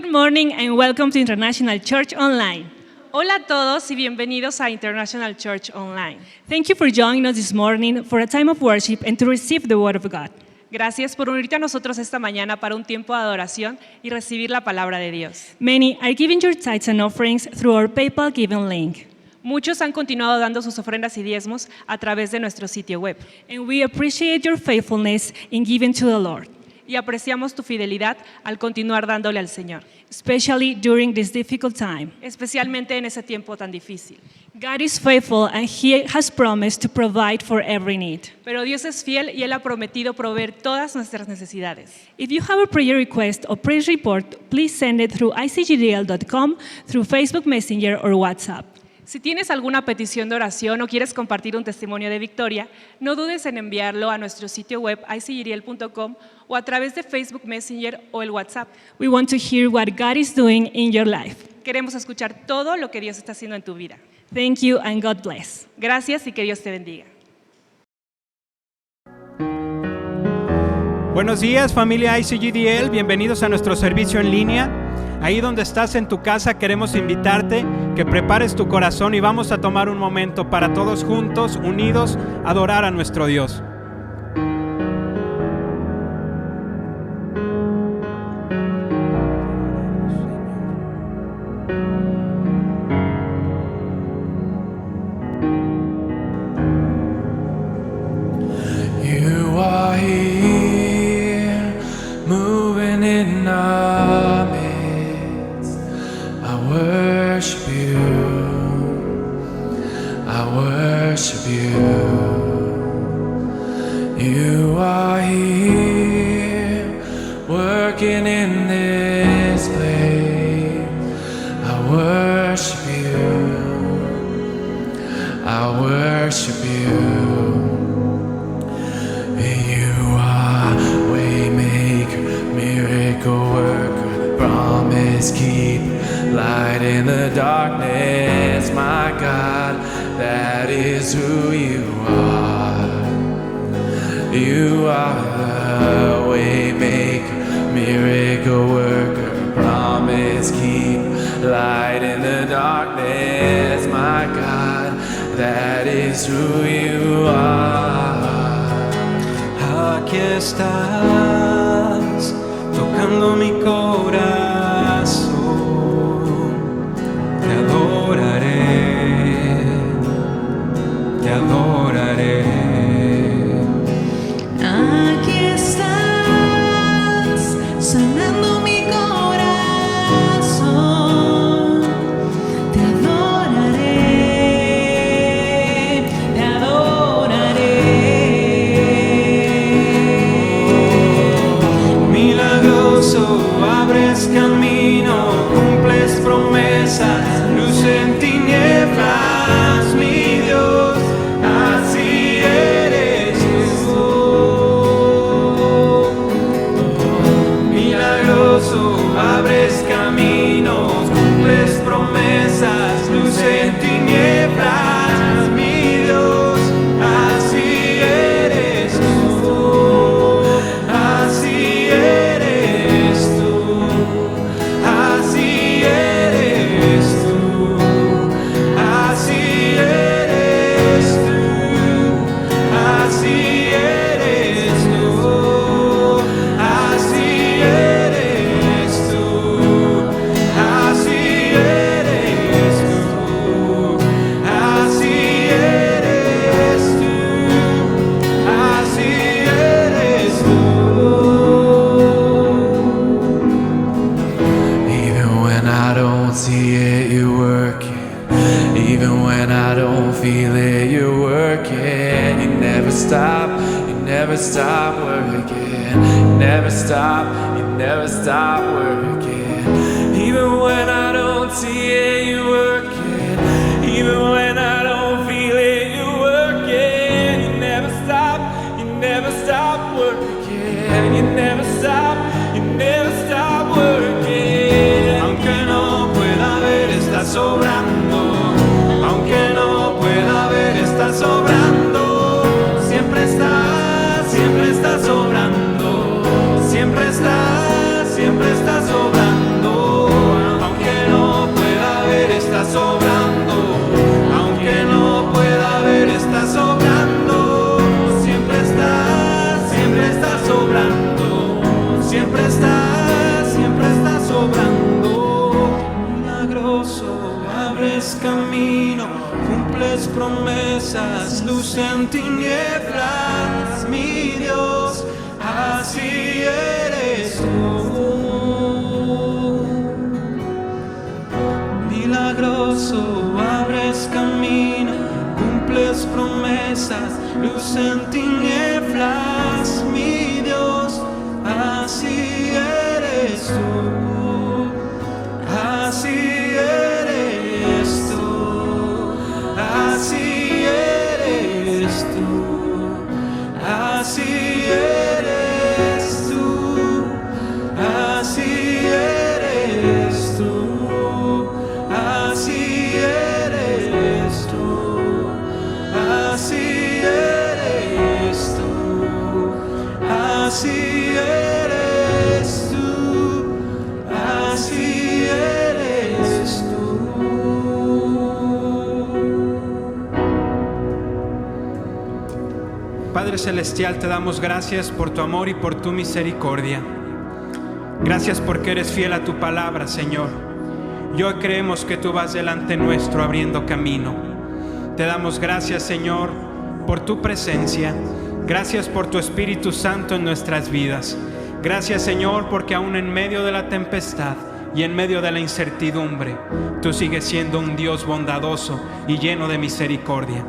Good morning and welcome to International Church Online. Hola a todos y bienvenidos a International Church Online. Thank you for joining us this morning for a time of worship and to receive the Word of God. Gracias por unirte a nosotros esta mañana para un tiempo de adoración y recibir la palabra de Dios. Many are giving your tithes and offerings through our PayPal giving link. Muchos han continuado dando sus ofrendas y diezmos a través de nuestro sitio web. And we appreciate your faithfulness in giving to the Lord, Y apreciamos tu fidelidad al continuar dándole al Señor, especially during this difficult time. especialmente en ese tiempo tan difícil. God is faithful and He has promised to provide for every need. Pero Dios es fiel y Él ha prometido proveer todas nuestras necesidades. If you have a prayer request or praise report, please send it through icgdl.com, through Facebook Messenger or WhatsApp. Si tienes alguna petición de oración o quieres compartir un testimonio de victoria, no dudes en enviarlo a nuestro sitio web icgdl.com o a través de Facebook Messenger o el WhatsApp. We want to hear what God is doing in your life. Queremos escuchar todo lo que Dios está haciendo en tu vida. Thank you and God bless. Gracias y que Dios te bendiga. Buenos días, familia ICGDL, bienvenidos a nuestro servicio en línea. Ahí donde estás en tu casa queremos invitarte que prepares tu corazón y vamos a tomar un momento para todos juntos, unidos, adorar a nuestro Dios. You are here, moving in our midst. I worship you. I worship you. You are here, working in this place. I worship you. I worship you. You are waymaker, miracle worker, promise keep, light in the darkness, my God, that is who you are. You are the waymaker, miracle worker, promise keep, light in the darkness, my God, that is who you are. Aquí estás, tocando mi corazón, te adoraré, te adoraré. Aquí estás, sanando mi corazón. Te adoraré, te adoraré. Milagroso, abres camino, cumples promesas, luz en tinieblas, mi Dios, así eres tú. Milagroso, abres caminos, cumples promesas, luz en tinieblas, mi Dios, así eres tú. Así eres tú, así eres tú, así eres tú, así eres tú, así eres tú, así eres tú, así eres tú, así eres tú. Even when I don't see it, you're working. Even when I don't feel it, you're working. You never stop working. You never stop working. Even when I don't see it, you're working. Even when I don't feel it, you're working. You never stop working. You never stop working. Aunque no pueda ver, estás obrando. Aunque no pueda ver, estás obrando. Siempre estás obrando. Siempre estás obrando. promesas, luz en tinieblas, mi Dios, así eres tú. Milagroso, abres camino, cumples promesas, luz en tinieblas, mi Dios, así eres tú, así eres tú, así eres tú, así eres tú, así eres tú, así eres tú, así eres tú, así eres tú, así eres tú. Padre Celestial, te damos gracias por tu amor y por tu misericordia. Gracias porque eres fiel a tu palabra, Señor. Y hoy creemos que tú vas delante nuestro abriendo camino. Te damos gracias, Señor, por tu presencia. Gracias por tu Espíritu Santo en nuestras vidas. Gracias, Señor, porque aún en medio de la tempestad y en medio de la incertidumbre, tú sigues siendo un Dios bondadoso y lleno de misericordia.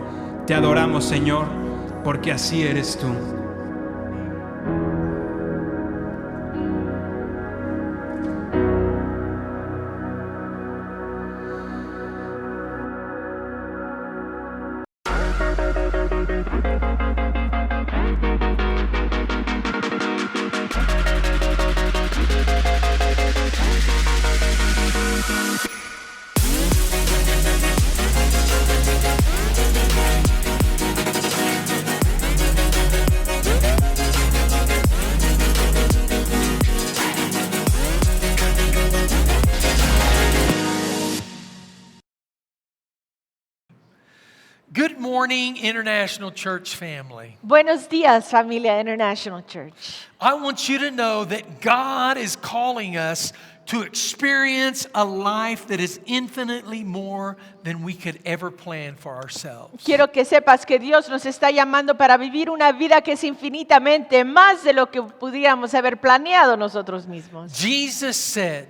Te adoramos, Señor, porque así eres tú. Good morning, International Church family. Buenos días, familia International Church. I want you to know that God is calling us to experience a life that is infinitely more than we could ever plan for ourselves. Quiero que sepas que Dios nos está llamando para vivir una vida que es infinitamente más de lo que pudiéramos haber planeado nosotros mismos. Jesus said,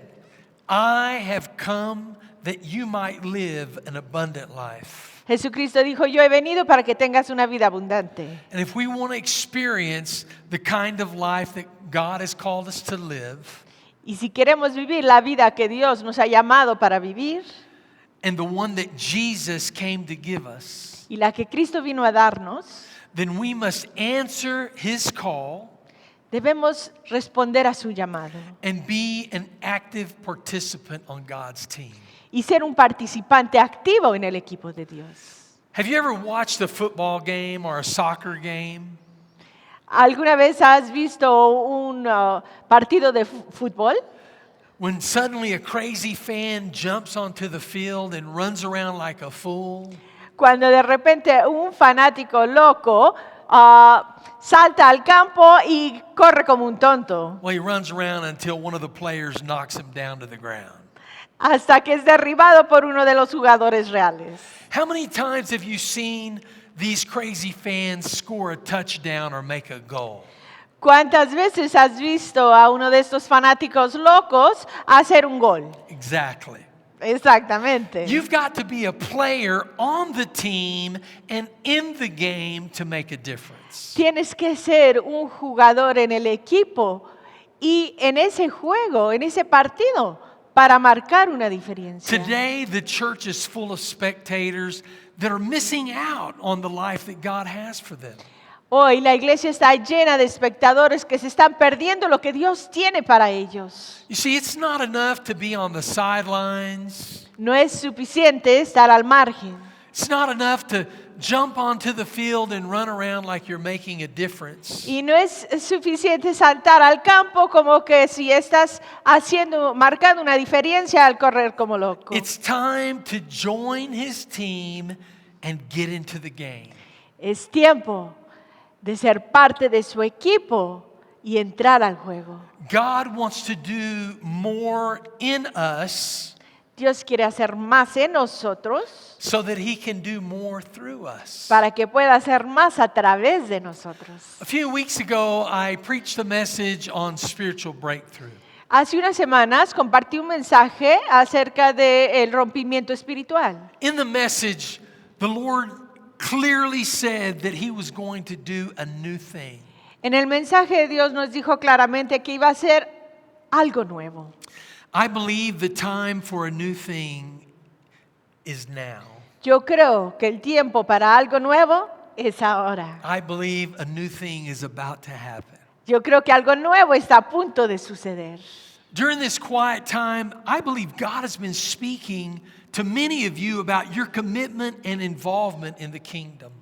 I have come that you might live an abundant life. Jesucristo dijo, yo he venido para que tengas una vida abundante. And if we want to experience the kind of life that God has called us to live, Y si queremos vivir la vida que Dios nos ha llamado para vivir, and the one that Jesus came to give us, y la que Cristo vino a darnos, then we must answer His call debemos responder a su llamado and be an active participant on God's team. y ser un participante activo en el equipo de Dios. Have you ever watched a football game or a soccer game? ¿Alguna vez has visto un partido de fútbol? When suddenly a crazy fan jumps onto the field and runs around like a fool? Cuando de repente un fanático loco salta al campo y corre como un tonto, Well, he runs around until one of the players knocks him down to the ground. hasta que es derribado por uno de los jugadores reales. How many times have you seen these crazy fans score a touchdown or make a goal? ¿Cuántas veces has visto a uno de estos fanáticos locos hacer un gol? Exactly. Exactamente. You've got to be a player on the team and in the game to make a difference. Tienes que ser un jugador en el equipo y en ese juego, en ese partido, para marcar una diferencia. Today, the church is full of spectators that are missing out on the life that God has for them. Hoy la iglesia está llena de espectadores que se están perdiendo lo que Dios tiene para ellos. You see, it's not enough to be on the sidelines. No es suficiente estar al margen. It's not enough to jump onto the field and run around like you're making a difference. Y no es suficiente saltar al campo como que si estás marcando una diferencia al correr como loco. It's time to join His team and get into the game. Es tiempo de ser parte de su equipo y entrar al juego. God wants to do more in us Dios quiere hacer más en nosotros so that He can do more through us. para que pueda hacer más a través de nosotros. A few weeks ago, I preached a message on spiritual breakthrough. Hace unas semanas compartí un mensaje acerca del rompimiento espiritual. In the message, the Lord clearly said that He was going to do a new thing. En el mensaje Dios nos dijo claramente que iba a hacer algo nuevo. I believe the time for a new thing is now. Yo creo que el tiempo para algo nuevo es ahora. I believe a new thing is about to happen. Yo creo que algo nuevo está a punto de suceder. During this quiet time, I believe God has been speaking to many of you about your commitment and involvement in the kingdom.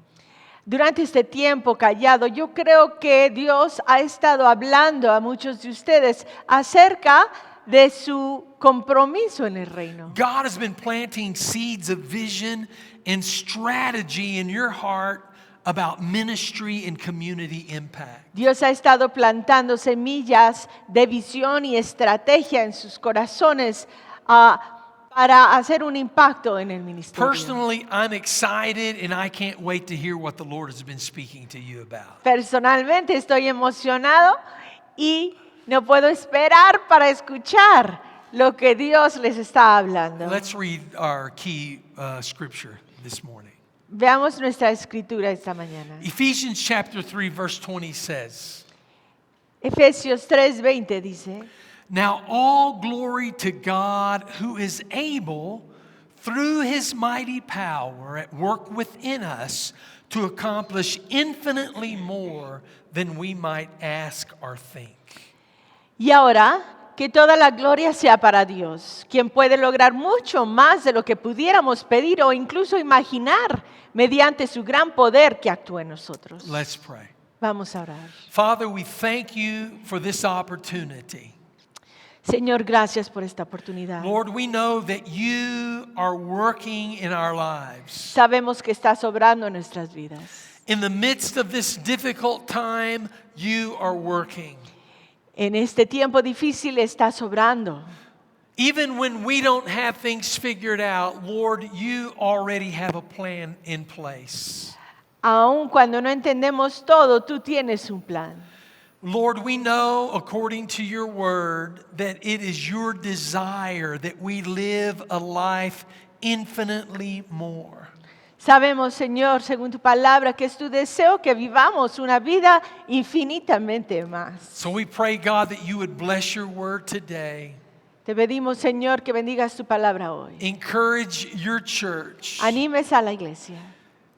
Durante este tiempo callado, yo creo que Dios ha estado hablando a muchos de ustedes acerca de su compromiso en el reino. God has been planting seeds of vision and strategy in your heart about ministry and community impact. Dios ha estado plantando semillas de visión y estrategia en sus corazones para hacer un impacto en el ministerio. Personally, I'm excited and I can't wait to hear what the Lord has been speaking to you about. Personalmente estoy emocionado y no puedo esperar para escuchar lo que Dios les está hablando. Let's read our key scripture this morning. Veamos nuestra escritura esta mañana. Ephesians chapter 3 verse 20 says, Efesios 3:20 dice, "Now all glory to God who is able through His mighty power at work within us to accomplish infinitely more than we might ask or think." y ahora que toda la gloria sea para Dios, quien puede lograr mucho más de lo que pudiéramos pedir o incluso imaginar mediante su gran poder que actúa en nosotros. Let's pray. Vamos a orar. Father, we thank you for this opportunity. Señor, gracias por esta oportunidad. Lord, we know that you are working in our lives. Sabemos que estás obrando en nuestras vidas. In the midst of this difficult time, you are working. En este tiempo difícil estás obrando. Even when we don't have things figured out, Lord, you already have a plan in place. Aun cuando no entendemos todo, tú tienes un plan. Lord, we know, according to your word, that it is your desire that we live a life infinitely more. Sabemos, Señor, según tu palabra, que es tu deseo que vivamos una vida infinitamente más. So we pray, God, that you would bless your word today. Te pedimos, Señor, que bendigas tu palabra hoy. Encourage your church. Animes a la iglesia.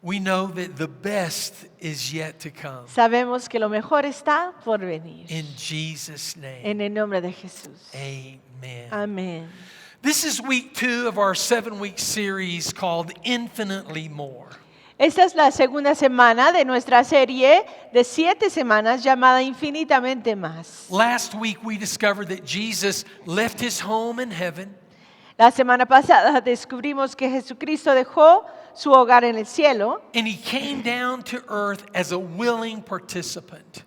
We know that the best is yet to come. Sabemos que lo mejor está por venir. In Jesus' name, En el nombre de Jesús. amen. Amén. This is week 2 of our 7-week series called Infinitely More. Esta es la segunda semana de nuestra serie de 7 semanas llamada Infinitamente Más. Last week we discovered that Jesus left his home in heaven. La semana pasada descubrimos que Jesucristo dejó su hogar en el cielo And he came down to earth as a willing participant.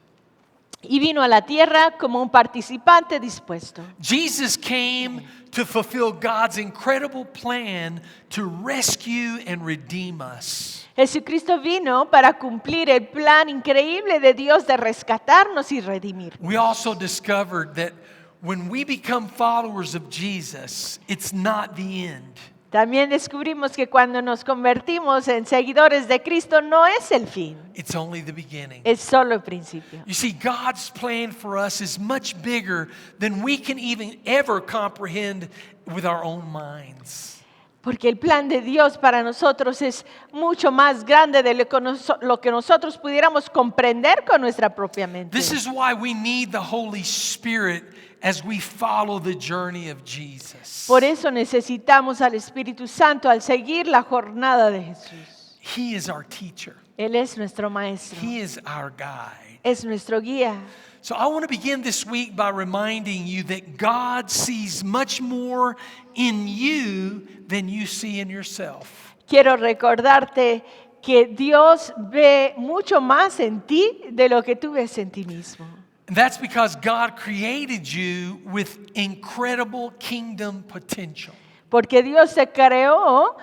y vino a la tierra como un participante dispuesto. Jesus came to fulfill God's incredible plan to rescue and redeem us. Jesucristo vino para cumplir el plan increíble de Dios de rescatarnos y redimirnos. We also discovered that when we become followers of Jesus, it's not the end. También descubrimos que cuando nos convertimos en seguidores de Cristo no es el fin, It's only the beginning. es solo el principio. You see, God's plan for us is much bigger than we can even ever comprehend with our own minds. Porque el plan de Dios para nosotros es mucho más grande de lo que nosotros pudiéramos comprender con nuestra propia mente. This is why we need the Holy Spirit as we follow the journey of Jesus. Por eso necesitamos al Espíritu Santo al seguir la jornada de Jesús. He is our teacher. Él es nuestro maestro, He is our guide. es nuestro guía. So I want to begin this week by reminding you that God sees much more in you than you see in yourself. Quiero recordarte que Dios ve mucho más en ti de lo que tú ves en ti mismo. And that's because God created you with incredible kingdom potential. porque Dios se creó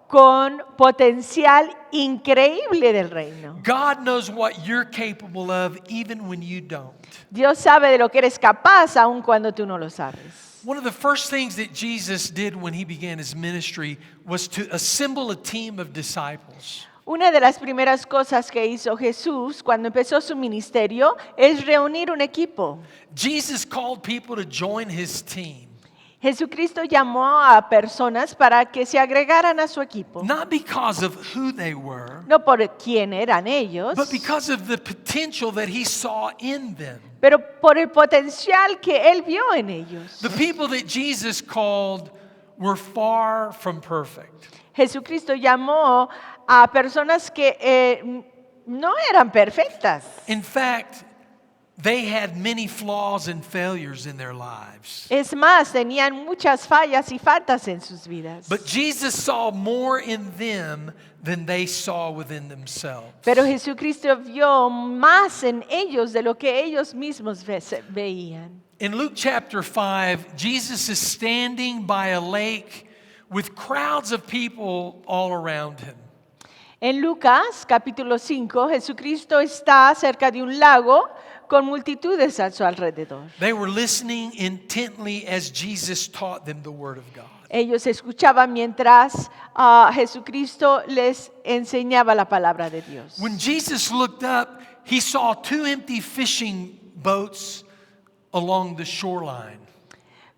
con potencial increíble del reino. God knows what you're capable of even when you don't. Dios sabe de lo que eres capaz aun cuando tú no lo sabes. One of the first things that Jesus did when he began his ministry was to assemble a team of disciples. Una de las primeras cosas que hizo Jesús cuando empezó su ministerio es reunir un equipo. Jesus called people to join his team, Jesucristo llamó a personas para que se agregaran a su equipo, not because of who they were, no por quién eran ellos, but because of the potential that he saw in them. pero por el potencial que él vio en ellos. The people that Jesus called were far from perfect. Jesucristo llamó a personas que no eran perfectas. In fact, they had many flaws and failures in their lives. Es más, tenían muchas fallas y faltas en sus vidas. But Jesus saw more in them than they saw within themselves. Pero Jesucristo vio más en ellos de lo que ellos mismos veían. In Luke chapter 5, Jesus is standing by a lake with crowds of people all around him. En Lucas capítulo 5, Jesucristo está cerca de un lago con multitudes a su alrededor. They were listening intently as Jesus taught them the Word of God. Ellos escuchaban mientras Jesucristo les enseñaba la palabra de Dios. When Jesus looked up, he saw two empty fishing boats along the shoreline.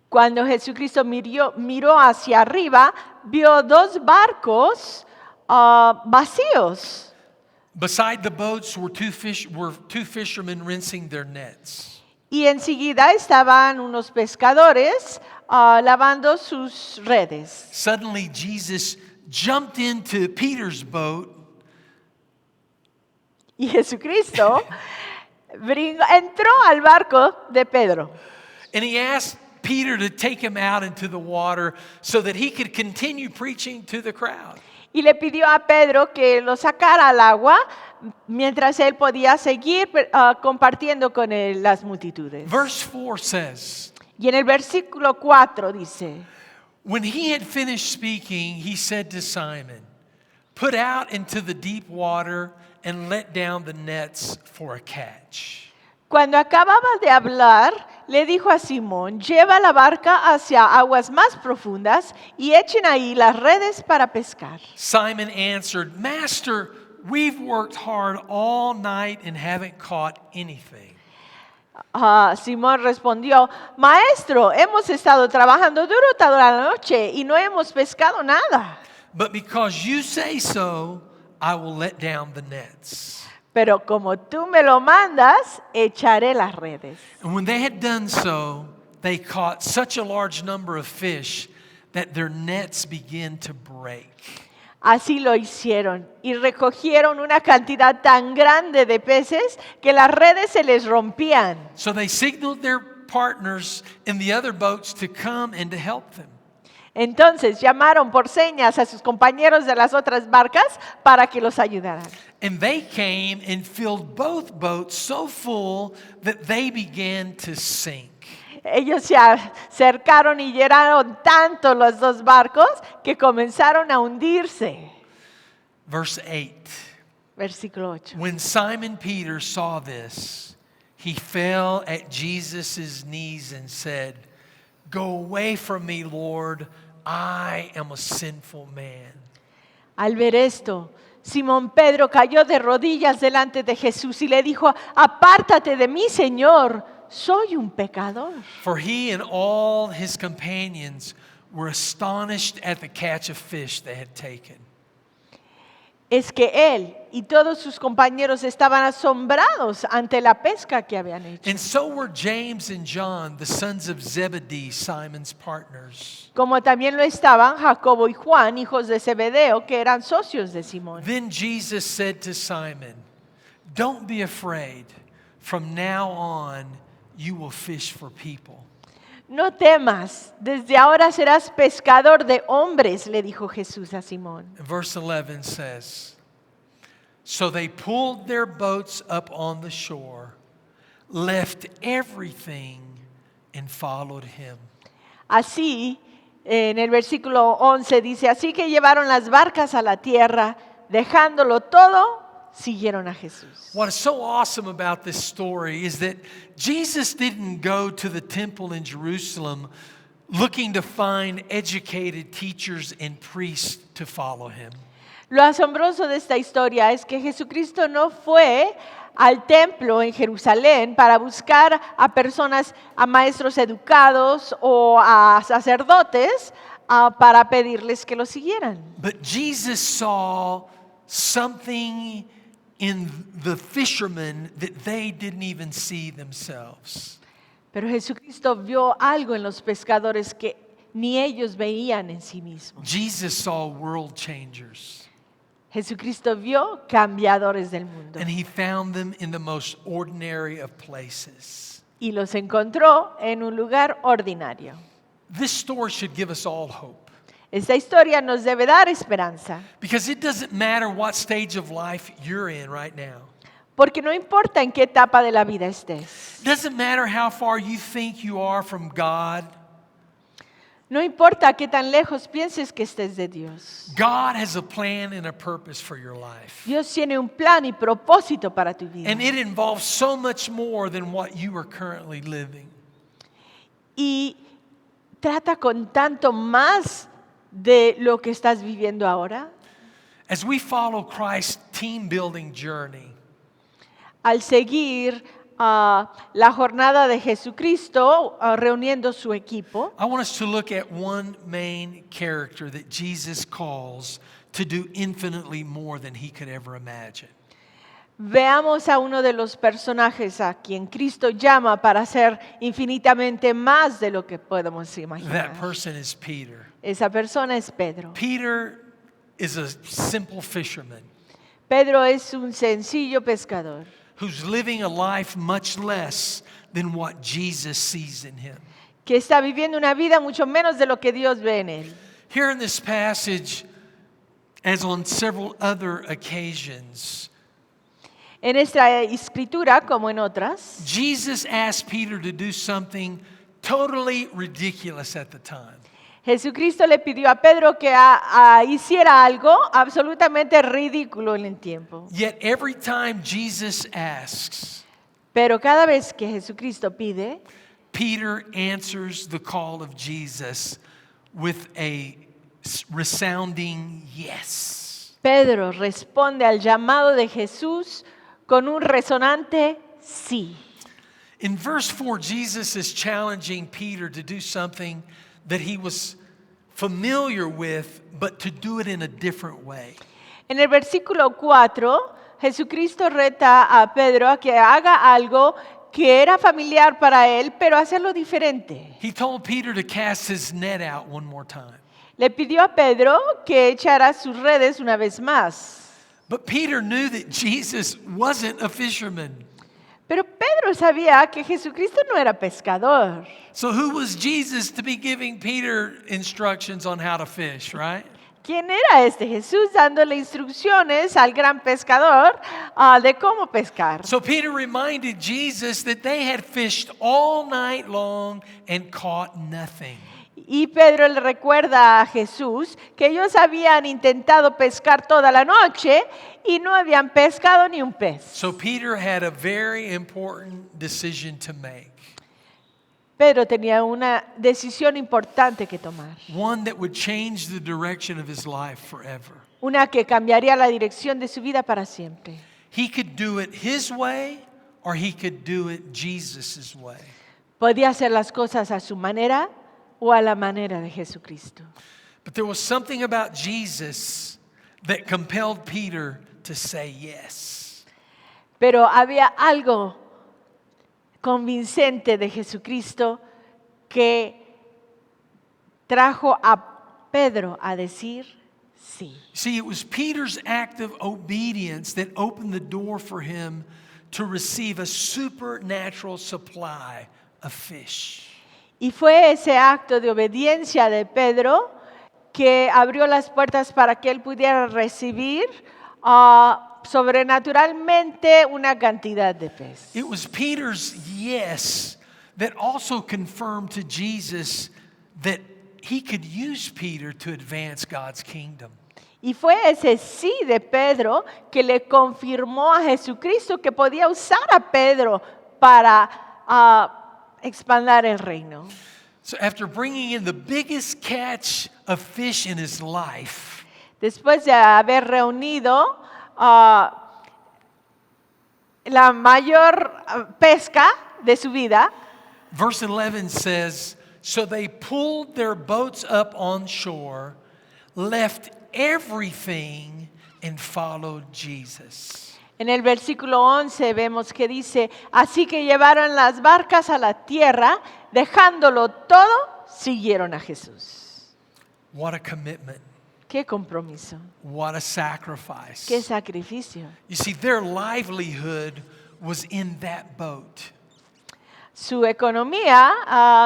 Cuando Jesucristo miró hacia arriba, vio dos barcos vacíos. Beside the boats were two fishermen rinsing their nets. Y enseguida estaban unos pescadores lavando sus redes. Suddenly, Jesus jumped into Peter's boat Y Jesucristo entró al barco de Pedro. and he asked Peter to take him out into the water so that he could continue preaching to the crowd. Y le pidió a Pedro que lo sacara al agua mientras él podía seguir compartiendo con las multitudes. Verse 4 says, Y en el versículo 4 dice, when he had finished speaking, he said to Simon, "Put out into the deep water and let down the nets for a catch." cuando acababa de hablar, le dijo a Simón, lleva la barca hacia aguas más profundas y echen ahí las redes para pescar. Simon answered, "Master, we've worked hard all night and haven't caught anything." Simón respondió, Maestro, hemos estado trabajando duro toda la noche y no hemos pescado nada. But because you say so, I will let down the nets. Pero como tú me lo mandas, echaré las redes. And when they had done so, they caught such a large number of fish that their nets began to break. Así lo hicieron y recogieron una cantidad tan grande de peces que las redes se les rompían. So they signaled their partners in the other boats to come and to help them. Entonces llamaron por señas a sus compañeros de las otras barcas para que los ayudaran. And they came and filled both boats so full that they began to sink. Ellos se acercaron y llenaron tanto los dos barcos que comenzaron a hundirse. Verse 8. Versículo 8. When Simon Peter saw this, he fell at Jesus' knees and said, "Go away from me, Lord, I am a sinful man." Al ver esto, Simón Pedro cayó de rodillas delante de Jesús y le dijo, apártate de mí, Señor, soy un pecador. For he and all his companions were astonished at the catch of fish they had taken. Es que él y todos sus compañeros estaban asombrados ante la pesca que habían hecho. And so were James and John, the sons of Zebedee, Simon's partners. Como también lo estaban Jacobo y Juan, hijos de Zebedeo, que eran socios de Simón. Then Jesus said to Simon, "Don't be afraid. From now on, you will fish for people." No temas, desde ahora serás pescador de hombres, le dijo Jesús a Simón. And verse 11 says, so they pulled their boats up on the shore, left everything, and followed him. Así En el versículo 11 dice, así que llevaron las barcas a la tierra, dejándolo todo, siguieron a Jesús. What is so awesome about this story is that Jesus didn't go to the temple in Jerusalem looking to find educated teachers and priests to follow him. Lo asombroso de esta historia es que Jesucristo no fue al templo en Jerusalén para buscar a personas, a maestros educados o a sacerdotes para pedirles que lo siguieran. But Jesus saw something in the fishermen that they didn't even see themselves. Pero Jesucristo vio algo en los pescadores que ni ellos veían en sí mismos. Jesus saw world changers, Jesucristo vio cambiadores del mundo and he found them in the most ordinary of places. y los encontró en un lugar ordinario. This story should give us all hope, Esta historia nos debe dar esperanza, because it doesn't matter what stage of life you're in right now. porque no importa en qué etapa de la vida estés. It doesn't matter how far you think you are from God. No importa qué tan lejos pienses que estés de Dios. God has a plan and a purpose for your life. Dios tiene un plan y propósito para tu vida. And it involves so much more than what you are currently living. Y trata con tanto más de lo que estás viviendo ahora. As we follow Christ's team building journey, Al seguir la jornada de Jesucristo reuniendo su equipo, I want us to look at one main character that Jesus calls to do infinitely more than he could ever imagine. veamos a uno de los personajes a quien Cristo llama para hacer infinitamente más de lo que podemos imaginar. That person is Peter. Esa persona es Pedro. Peter is a simple fisherman Pedro es un sencillo pescador who's living a life much less than what Jesus sees in him. que está viviendo una vida mucho menos de lo que Dios ve en él. Here in this passage, as on several other occasions, En esta escritura, como en otras, Jesus asked Peter to do something totally ridiculous at the time. Jesucristo le pidió a Pedro que hiciera algo absolutamente ridículo en el tiempo. Yet every time Jesus asks, Pero cada vez que Jesucristo pide, Peter answers the call of Jesus with a resounding yes. Pedro responde al llamado de Jesús con un resonante sí. In verse 4, Jesus is challenging Peter to do something that he was familiar with, but to do it in a different way. En el versículo 4, Jesucristo reta a Pedro a que haga algo que era familiar para él, pero hacerlo diferente. He told Peter to cast his net out one more time. Le pidió a Pedro que echara sus redes una vez más. But Peter knew that Jesus wasn't a fisherman. Pero Pedro sabía que Jesucristo no era pescador. So who was Jesus to be giving Peter instructions on how to fish, right? ¿Quién era este Jesús dándole instrucciones al gran pescador de cómo pescar? So Peter reminded Jesus that they had fished all night long and caught nothing. Y Pedro le recuerda a Jesús que ellos habían intentado pescar toda la noche y no habían pescado ni un pez. So Peter had a very important decision to make. Pedro tenía una decisión importante que tomar, One that would change the direction of his life forever. una que cambiaría la dirección de su vida para siempre. He could do it his way or he could do it Jesus' way. Podía hacer las cosas a su manera o a la manera de Jesucristo. But there was something about Jesus that compelled Peter to say yes. Pero había algo convincente de Jesucristo que trajo a Pedro a decir sí. See, it was Peter's act of obedience that opened the door for him to receive a supernatural supply of fish. Y fue ese acto de obediencia de Pedro que abrió las puertas para que él pudiera recibir sobrenaturalmente una cantidad de pez. It was Peter's yes that also confirmed to Jesus that he could use Peter to advance God's kingdom. Y fue ese sí de Pedro que le confirmó a Jesucristo que podía usar a Pedro para expandir el reino. So after bringing in the biggest catch of fish in his life, Después de haber reunido la mayor pesca de su vida, verse 11 says, so they pulled their boats up on shore, left everything, and followed Jesus. en el versículo 11 vemos que dice, así que llevaron las barcas a la tierra, dejándolo todo, siguieron a Jesús. What a commitment. Qué compromiso, What a sacrifice. qué sacrificio. You see, their livelihood was in that boat. Su economía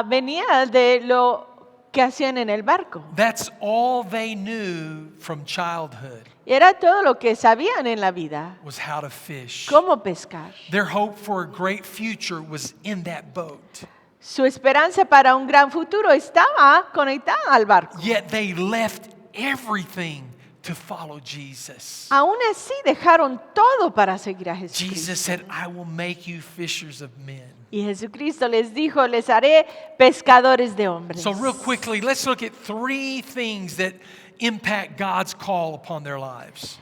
venía de lo que hacían en el barco. That's all they knew from childhood Era todo lo que sabían en la vida, was how to fish. cómo pescar. Their hope for a great future was in that boat. Su esperanza para un gran futuro estaba conectada al barco. Yet they left everything to follow Jesus. Aún así dejaron todo para seguir a Jesus Jesucristo. said, I will make you fishers of men. Y Jesucristo les dijo, les haré pescadores de hombres. So real quickly, let's look at 3 things that impact God's call upon their lives.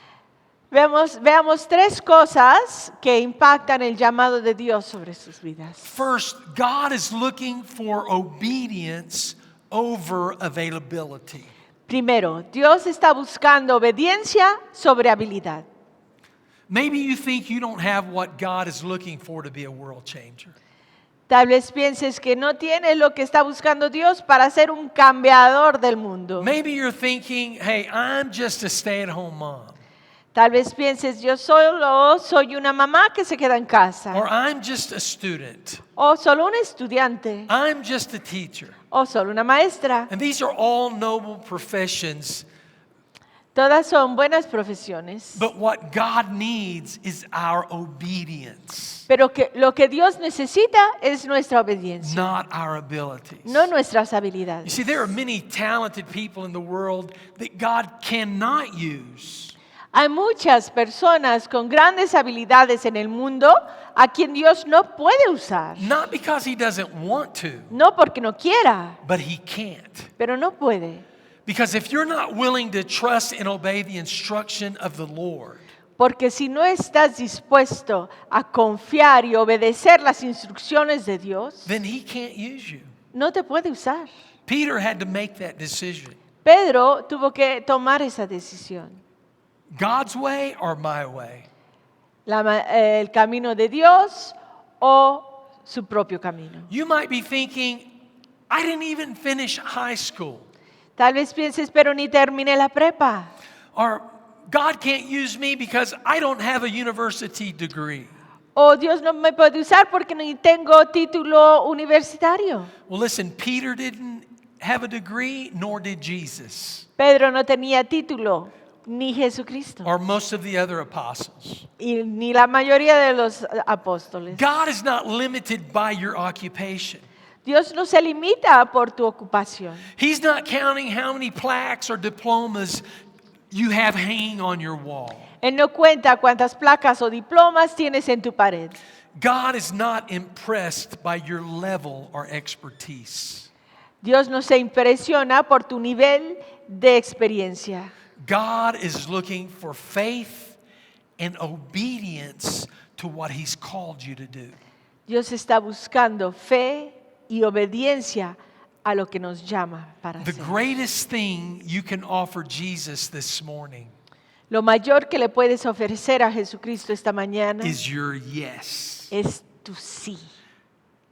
Veamos 3 cosas que impactan el llamado de Dios sobre sus vidas. First, God is looking for obedience over availability. Primero, Dios está buscando obediencia sobre habilidad. Maybe you think you don't have what God is looking for to be a world changer. Tal vez pienses que no tienes lo que está buscando Dios para ser un cambiador del mundo. Maybe you're thinking, hey, I'm just a stay-at-home mom. Tal vez pienses, yo solo soy una mamá que se queda en casa. Or I'm just a student. O solo un estudiante. I'm just a teacher. O solo una maestra. And these are all noble professions. Todas son buenas profesiones. But what God needs is our obedience, Pero lo que Dios necesita es nuestra obediencia, not our abilities. no nuestras You habilidades. see, there are many talented people in the world that God cannot use Hay muchas personas con grandes habilidades en el mundo a quien Dios no puede usar. not because He doesn't want to, No porque no quiera, but He can't. pero no puede. Because if you're not willing to trust and obey the instruction of the Lord, Porque si no estás dispuesto a confiar y obedecer las instrucciones de Dios, then He can't use you. no te puede usar. Peter had to make that decision. Pedro tuvo que tomar esa decisión. God's way or my way? El camino de Dios o su propio camino. You might be thinking, I didn't even finish high school. Tal vez pienses, pero ni terminé la prepa. Or God can't use me because I don't have a university degree. O Dios no me puede usar porque ni tengo título universitario. Well, listen, Peter didn't have a degree, nor did Jesus, Pedro no tenía título, ni Jesucristo, or most of the other apostles. y ni la mayoría de los apóstoles. God is not limited by your occupation. Dios no se limita por tu ocupación. He's not counting how many plaques or diplomas you have hanging on your wall. Él no cuenta cuántas placas o diplomas tienes en tu pared. God is not impressed by your level or expertise. Dios no se impresiona por tu nivel de experiencia. God is looking for faith and obedience to what He's called you to do. Dios está buscando fe y obediencia a lo que nos llama para The hacer. greatest thing you can offer Jesus this morning Lo mayor que le puedes ofrecer a Jesucristo esta mañana is your yes. es tu sí.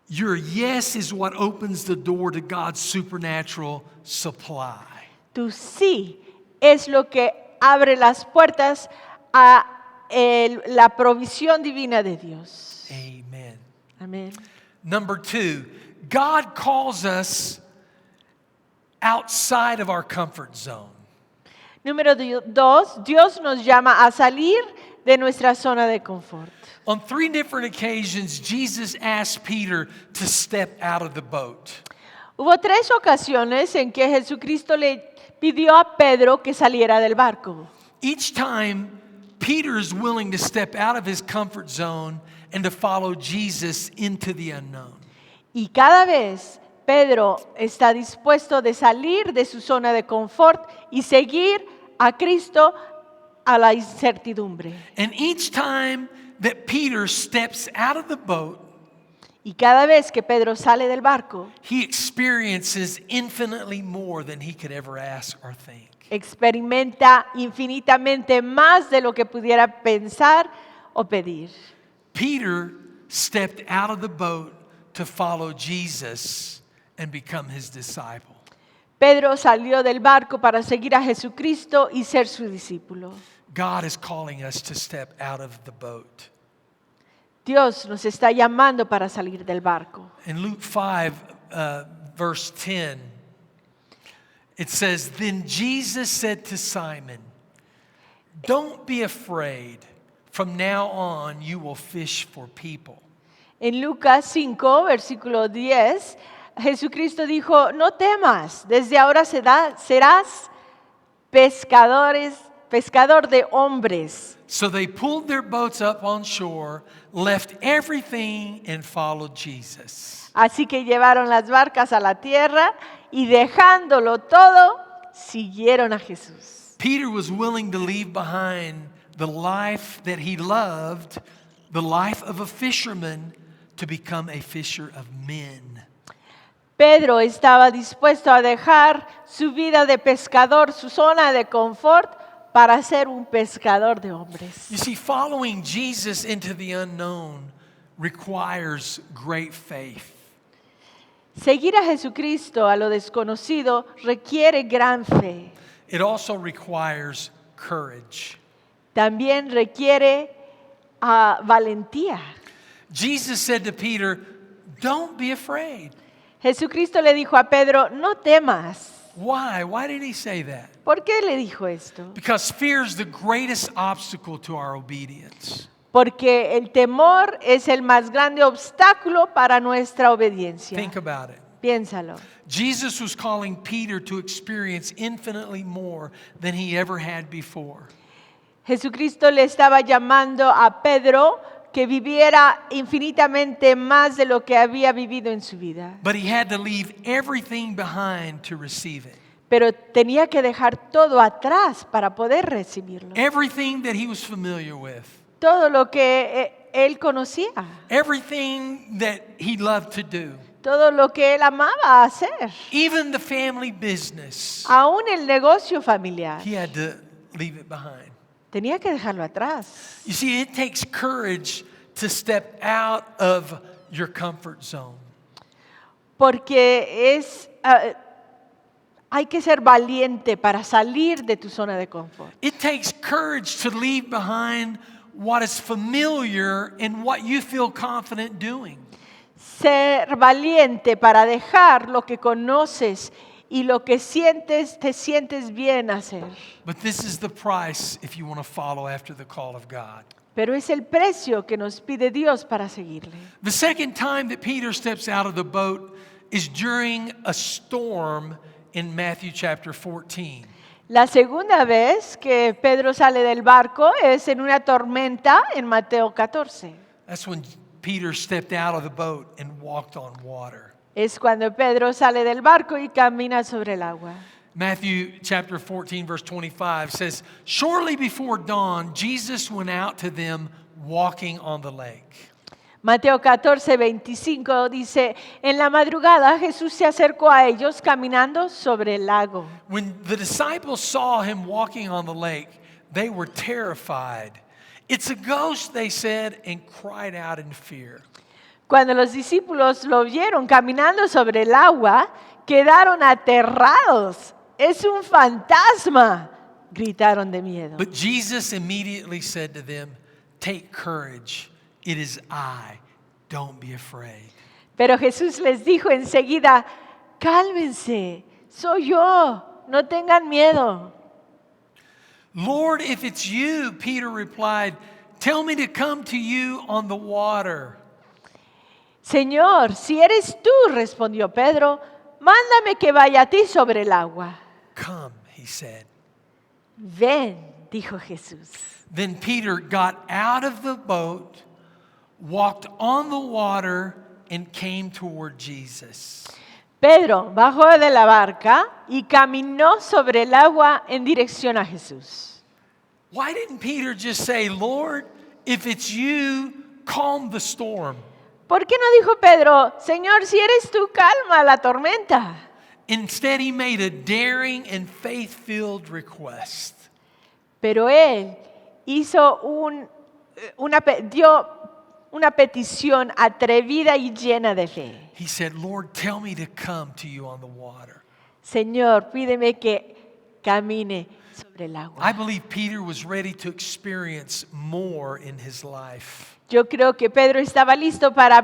Your yes is what opens the door to God's supernatural supply. Tu sí es lo que abre las puertas a la provisión divina de Dios. Amen. Amén. Number 2, God calls us outside of our comfort zone. Número 2, Dios nos llama a salir de nuestra zona de confort. On 3 different occasions, Jesus asked Peter to step out of the boat. Hubo 3 ocasiones en que Jesucristo le pidió a Pedro que saliera del barco. Each time, Peter's willing to step out of his comfort zone and to follow Jesus into the unknown. Y cada vez Pedro está dispuesto de salir de su zona de confort y seguir a Cristo a la incertidumbre. And each time that Peter steps out of the boat, Y cada vez que Pedro sale del barco, he experiences infinitely more than he could ever ask or think. experimenta infinitamente más de lo que pudiera pensar o pedir. Peter stepped out of the boat to follow Jesus and become his disciple. Pedro salió del barco para seguir a Jesucristo y ser su discípulo. God is calling us to step out of the boat. Dios nos está llamando para salir del barco. In Luke 5, verse 10, it says, Then Jesus said to Simon, Don't be afraid. From now on you will fish for people. En Lucas 5, versículo 10, Jesucristo dijo, no temas, desde ahora serás pescador de hombres. So they pulled their boats up on shore, left everything, and followed Jesus. Así que llevaron las barcas a la tierra y dejándolo todo, siguieron a Jesús. Peter was willing to leave behind the life that he loved, the life of a fisherman, to become a fisher of men. Pedro estaba dispuesto a dejar su vida de pescador, su zona de confort, para ser un pescador de hombres. You see, following Jesus into the unknown requires great faith. Seguir a Jesucristo a lo desconocido requiere gran fe. It also requires courage. También requiere valentía. Jesus said to Peter, Don't be afraid. Jesucristo le dijo a Pedro, no temas. Why? Why did he say that? ¿Por qué le dijo esto? Because fear is the greatest obstacle to our obedience. Porque el temor es el más grande obstáculo para nuestra obediencia. Think about it. Piénsalo. Jesus was calling Peter to experience infinitely more than he ever had before. Jesucristo le estaba llamando a Pedro que viviera infinitamente más de lo que había vivido en su vida. But he had to leave everything behind to receive it. Pero tenía que dejar todo atrás para poder recibirlo. Everything that he was familiar with. Todo lo que él conocía. Everything that he loved to do. Todo lo que él amaba hacer. Even the family business. Aún el negocio familiar. He had to leave it behind. Tenía que dejarlo atrás. You see, it takes courage to step out of your comfort zone. Porque hay que ser valiente para salir de tu zona de confort. It takes courage to leave behind what is familiar and what you feel confident doing. Ser valiente para dejar lo que conoces y lo que te sientes bien hacer. But this is the price if you want to follow after the call of God. Pero es el precio que nos pide Dios para seguirle. The second time that Peter steps out of the boat is during a storm in Matthew chapter 14. La segunda vez que Pedro sale del barco es en una tormenta en Mateo 14. That's when Peter stepped out of the boat and walked on water. Es cuando Pedro sale del barco y camina sobre el agua. Matthew chapter 14 verse 25 says, Shortly before dawn, Jesus went out to them walking on the lake. Mateo 14, 25 dice, en la madrugada Jesús se acercó a ellos caminando sobre el lago. When the disciples saw him walking on the lake, they were terrified. It's a ghost, they said, and cried out in fear. Cuando los discípulos lo vieron caminando sobre el agua, quedaron aterrados. Es un fantasma, gritaron de miedo. But Jesus immediately said to them, Take courage, it is I, don't be afraid. Pero Jesús les dijo enseguida, cálmense, soy yo, no tengan miedo. Lord, if it's you, Peter replied, tell me to come to you on the water. Señor, si eres tú, respondió Pedro, mándame que vaya a ti sobre el agua. Come, he said. Ven, dijo Jesús. Then Peter got out of the boat, walked on the water, and came toward Jesus. Pedro bajó de la barca y caminó sobre el agua en dirección a Jesús. Why didn't Peter just say, Lord, if it's you, calm the storm? ¿Por qué no dijo Pedro, Señor, si eres tú, calma la tormenta? Instead, he made a daring and faith-filled request. Pero él hizo dio una petición atrevida y llena de fe. He said, Lord, tell me to come to you on the water. Señor, pídeme que camine sobre el agua. I believe Peter was ready to experience more in his life. Yo creo que Pedro estaba listo para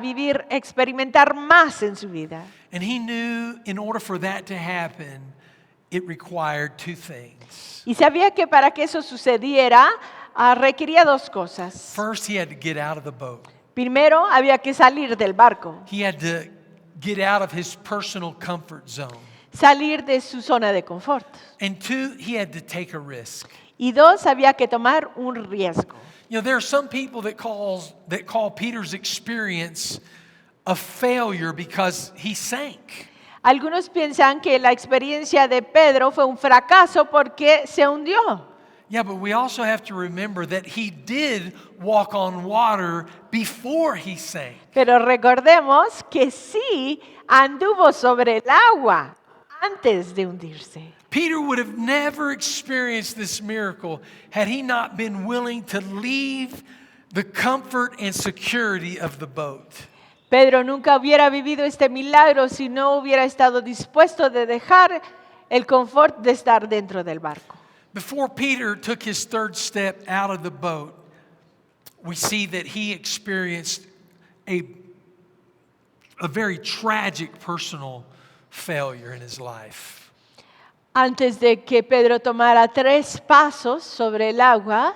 experimentar más en su vida. And he knew in order for that to happen, it required two things. Y sabía que para que eso sucediera, requería dos cosas. First, he had to get out of the boat. Primero, había que salir del barco, He had to get out of his personal comfort zone. salir de su zona de confort. And two, he had to take a risk. Y dos, había que tomar un riesgo. You know, there are some people that call Peter's experience a failure because he sank. Algunos piensan que la experiencia de Pedro fue un fracaso porque se hundió. Yeah, but we also have to remember that he did walk on water before he sank. Pero recordemos que sí anduvo sobre el agua antes de hundirse. Peter would have never experienced this miracle had he not been willing to leave the comfort and security of the boat. Pedro nunca hubiera vivido este milagro si no hubiera estado dispuesto de dejar el confort de estar dentro del barco. Before Peter took his third step out of the boat, we see that he experienced a very tragic personal failure in his life. Antes de que Pedro tomara 3 pasos sobre el agua,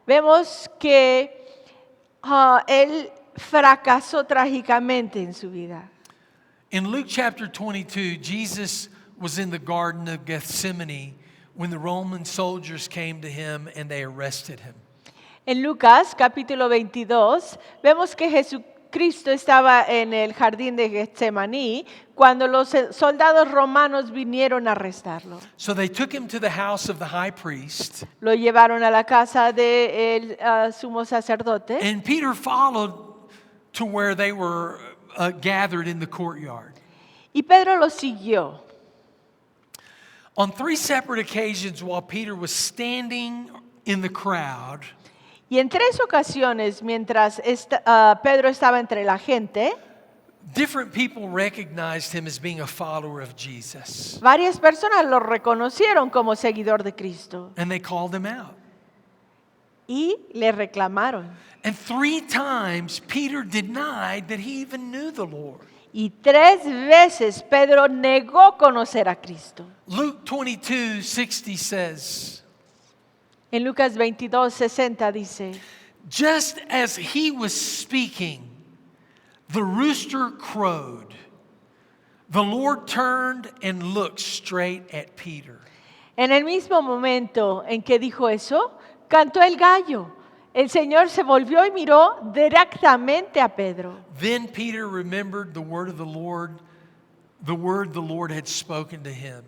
vemos que él fracasó trágicamente en su vida. In Luke chapter 22, Jesus was in the Garden of Gethsemane when the Roman soldiers came to him and they arrested him. En Lucas capítulo 22 vemos que Jesucristo estaba en el jardín de Getsemaní cuando los soldados romanos vinieron a arrestarlo. So they took him to the house of the high priest, Lo llevaron a la casa del sumo sacerdote and Peter followed to where they were gathered in the courtyard. y Pedro lo siguió. On 3 separate occasions while Peter was standing in the crowd, Y en 3 ocasiones, mientras Pedro estaba entre la gente, different people recognized him as being a follower of Jesus, varias personas lo reconocieron como seguidor de Cristo and they called him out. y le reclamaron. And 3 times Peter denied that he even knew the Lord. Y 3 veces Pedro negó conocer a Cristo. Luke 22:60 says, En Lucas 22:60 dice, just as he was speaking, the rooster crowed. The Lord turned and looked straight at Peter. en el mismo momento en que dijo eso, cantó el gallo. El Señor se volvió y miró directamente a Pedro. Then Peter remembered the word the Lord had spoken to him.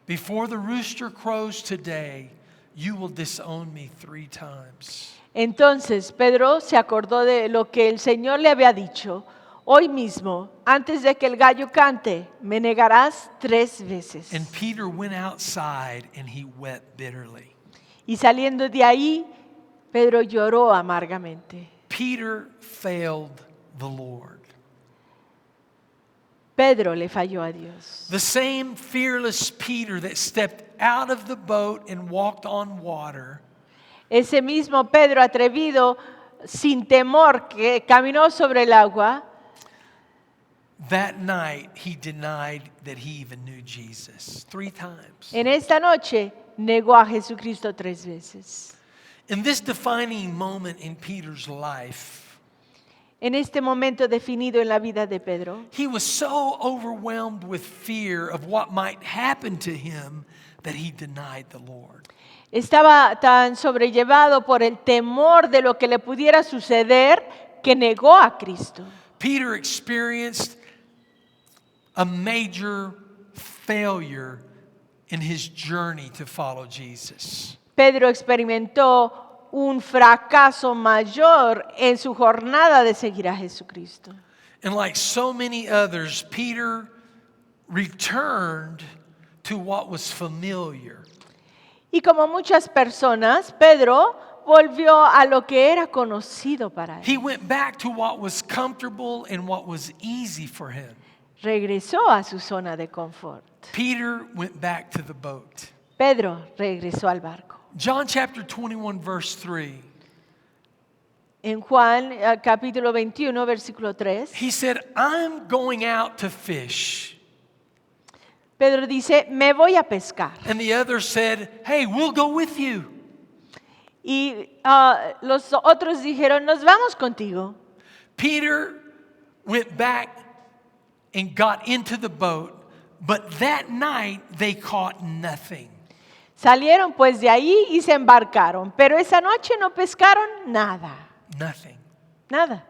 Before the rooster crows today, you will disown me 3 times. Entonces Pedro se acordó de lo que el Señor le había dicho. Hoy mismo, antes de que el gallo cante, me negarás 3 veces. And Peter went outside and he wept bitterly. Y saliendo de ahí, Pedro lloró amargamente. Peter failed the Lord. Pedro le falló a Dios. The same fearless Peter that stepped out of the boat and walked on water Ese mismo Pedro atrevido, sin temor, que caminó sobre el agua, that night he denied that he even knew Jesus 3 times. en esta noche negó a Jesucristo 3 veces. In this defining moment in Peter's life, En este momento definido en la vida de Pedro, He was so overwhelmed with fear of what might happen to him that he denied the Lord. estaba tan sobrellevado por el temor de lo que le pudiera suceder que negó a Cristo. Peter experienced a major failure in his journey to follow Jesus. Pedro experimentó un fracaso mayor en su jornada de seguir a Jesucristo. And like so many others, Peter returned to what was familiar. Y como muchas personas, Pedro volvió a lo que era conocido para él. He went back to what was comfortable and what was easy for him. Regresó a su zona de confort. Peter went back to the boat. Pedro regresó al barco. John chapter 21, verse 3. En Juan capítulo 21, versículo 3, He said, I'm going out to fish. Pedro dice, me voy a pescar. And the others said, hey, we'll go with you. Y los otros dijeron, nos vamos contigo. Peter went back and got into the boat, but that night they caught nothing. Salieron pues de ahí y se embarcaron, pero esa noche no pescaron nada, Nothing. nada.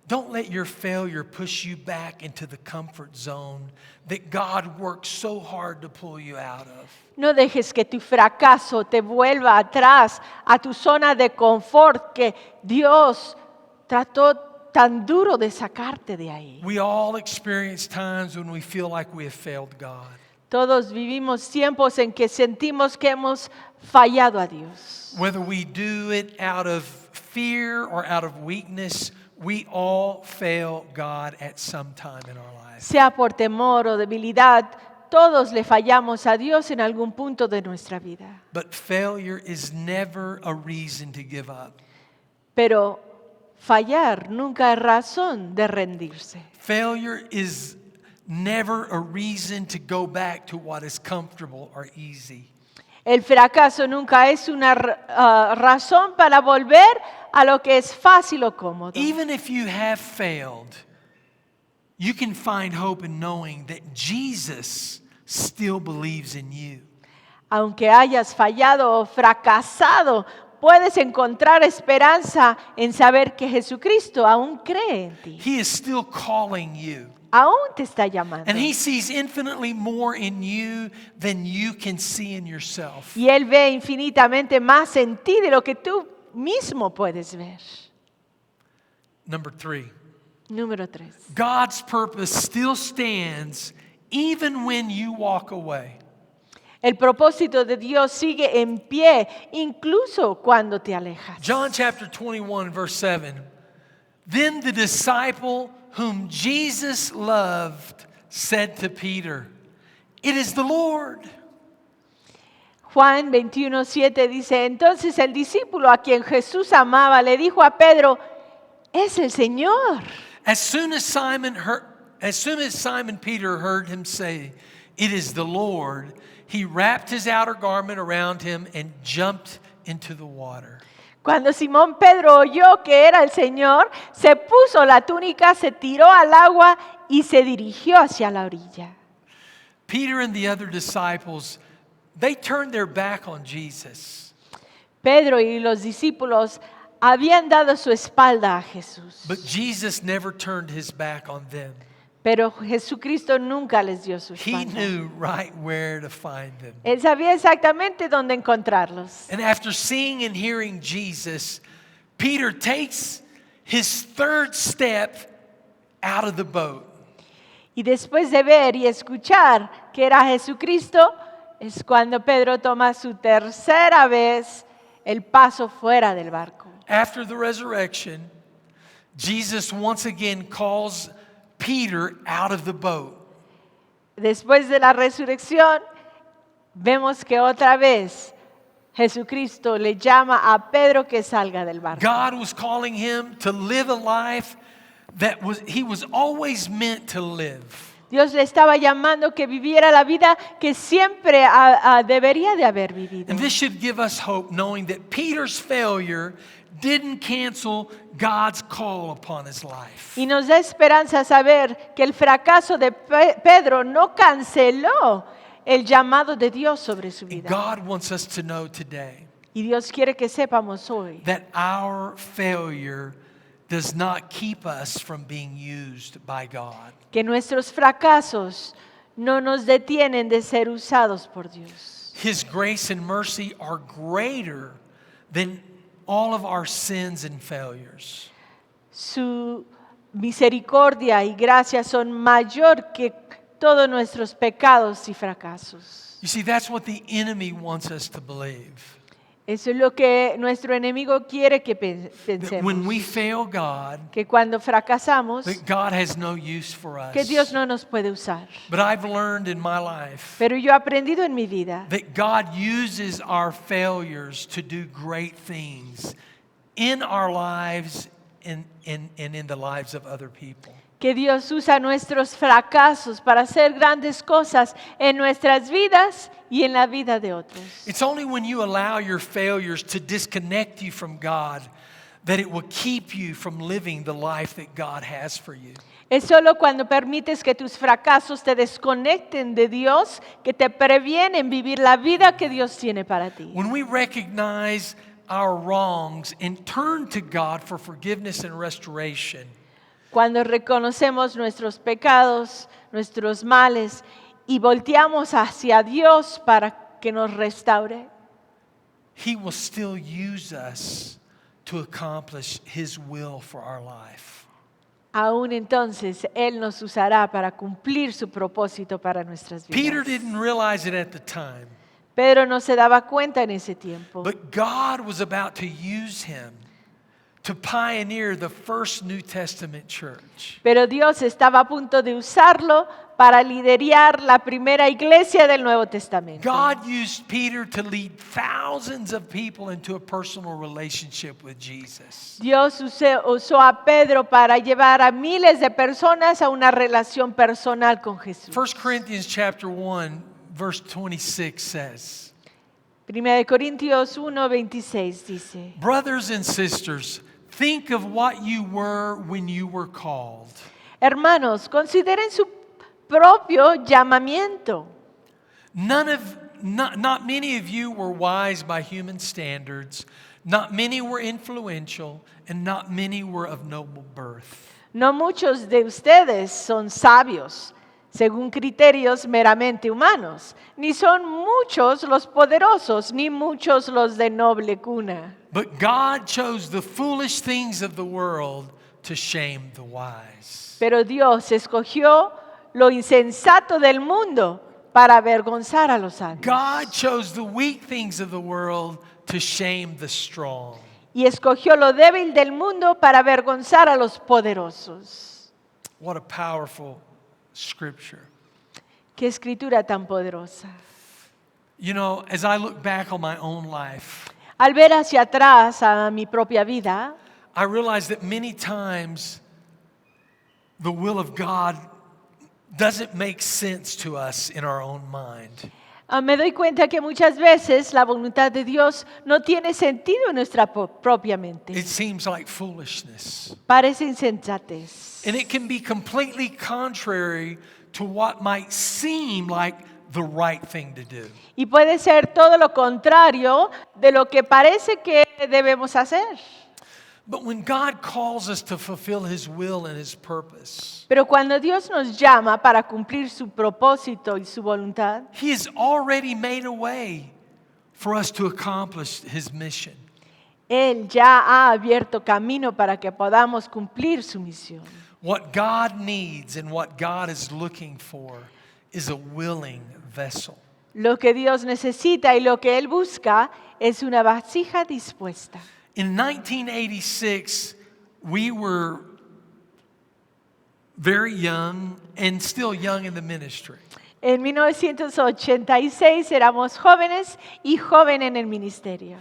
Don't let your failure push you back into the comfort zone that God worked so hard to pull you out of. No dejes que tu fracaso te vuelva atrás a tu zona de confort que Dios trató tan duro de sacarte de ahí. We all experience times when we feel like we have failed God. Todos vivimos tiempos en que sentimos que hemos fallado a Dios. Whether we do it out of fear or out of weakness, we all fail God at some time in our lives. Sea por temor o debilidad, todos le fallamos a Dios en algún punto de nuestra vida. But failure is never a reason to give up. Pero fallar nunca es razón de rendirse. Failure is never a reason to go back to what is comfortable or easy. El fracaso nunca es una razón para volver a lo que es fácil o cómodo. Even if you have failed, you can find hope in knowing that Jesus still believes in you. Aunque hayas fallado o fracasado, puedes encontrar esperanza en saber que Jesucristo aún cree en ti. He is still calling you. Aún te está llamando. And He sees infinitely more in you than you can see in yourself. Y Él ve infinitamente más en ti de lo que tú mismo puedes ver. Number 3, Número 3. God's purpose still stands even when you walk away. El propósito de Dios sigue en pie incluso cuando te alejas. John chapter 21, verse 7. Then the disciple whom Jesus loved said to Peter, "It is the Lord." Juan 21:7 dice, entonces el discípulo a quien Jesús amaba le dijo a Pedro, es el Señor. As soon as Simon Peter heard him say, "It is the Lord," he wrapped his outer garment around him and jumped into the water. Cuando Simón Pedro oyó que era el Señor, se puso la túnica, se tiró al agua y se dirigió hacia la orilla. Peter and the other disciples, they turned their back on Jesus. Pedro y los discípulos habían dado su espalda a Jesús, But Jesus never turned his back on them. pero Jesucristo nunca les dio su He espalda. knew right where to find them. Él sabía exactamente dónde encontrarlos. And after seeing and hearing Jesus, Peter takes his third step out of the boat. Y después de ver y escuchar que era Jesucristo, es cuando Pedro toma su tercera vez el paso fuera del barco. After the resurrection, Jesus once again calls Peter out of the boat. Después de la resurrección, vemos que otra vez Jesucristo le llama a Pedro que salga del barco. God was calling him to live a life that he was always meant to live. Dios le estaba llamando que viviera la vida que siempre debería de haber vivido. And this should give us hope, knowing that Peter's failure didn't cancel God's call upon his life. Y nos da esperanza saber que el fracaso de Pedro no canceló el llamado de Dios sobre su And vida. God wants us to know today Y Dios quiere que sepamos hoy that our failure does not keep us from being used by God. que nuestros fracasos no nos detienen de ser usados por Dios. His grace and mercy are greater than all of our sins and failures. Su misericordia y gracia son mayor que todos nuestros pecados y fracasos. You see, that's what the enemy wants us to believe. Eso es lo que nuestro enemigo quiere que That when we pensemos. fail God, Que cuando fracasamos, that God has no use for us. que Dios no nos puede usar. But I've learned in my life Pero yo he aprendido en mi vida that God uses our failures to do great things in our lives and in the lives of other people. que Dios usa nuestros fracasos para hacer grandes cosas en nuestras vidas y en la vida de otros. It's only when you allow your failures to disconnect you from God that it will keep you from living the life that God has for you. Es solo cuando permites que tus fracasos te desconecten de Dios que te previenen vivir la vida que Dios tiene para ti. When we recognize our wrongs and turn to God for forgiveness and restoration, Cuando reconocemos nuestros pecados, nuestros males y volteamos hacia Dios para que nos restaure, He will still use us to accomplish His will for our life. aún entonces Él nos usará para cumplir su propósito para nuestras Peter vidas. didn't realize it at the time, Pedro no se daba cuenta en ese tiempo, but God was about to use him to pioneer the first New Testament church. pero Dios estaba a punto de usarlo para liderar la primera iglesia del Nuevo Testamento. God used Peter to lead thousands of people into a personal relationship with Jesus. Dios usó a Pedro para llevar a miles de personas a una relación personal con Jesús. 1 Corinthians chapter 1 verse 26 says, Primera de Corintios 1:26 dice: brothers and sisters, think of what you were when you were called. Hermanos, consideren su propio llamamiento. Not many of you were wise by human standards, not many were influential, and not many were of noble birth. No muchos de ustedes son sabios, según criterios meramente humanos, ni son muchos los poderosos, ni muchos los de noble cuna. But God chose the foolish things of the world to shame the wise. Pero Dios escogió lo insensato del mundo para avergonzar a los sabios. God chose the weak things of the world to shame the strong. Y escogió lo débil del mundo para avergonzar a los poderosos. What a powerful scripture. Qué escritura tan poderosa. You know, as I look back on my own life, Al ver hacia atrás a mi propia vida, I realize that many times the will of God doesn't make sense to us in our own mind. me doy cuenta que muchas veces la voluntad de Dios no tiene sentido en nuestra propia mente. It seems like foolishness. Parece insensatez. And it can be completely contrary to what might seem like the right thing to do. Y puede ser todo lo contrario de lo que parece que debemos hacer. But when God calls us to fulfill His will and His purpose, Pero cuando Dios nos llama para cumplir su propósito y su voluntad, He has already made a way for us to accomplish His mission. Él ya ha abierto camino para que podamos cumplir su misión. What God needs and what God is looking for is a willing vessel. Lo que Dios necesita y lo que Él busca es una vasija dispuesta. In 1986, we were very young and still young in the ministry. En 1986 éramos jóvenes y joven en el ministerio.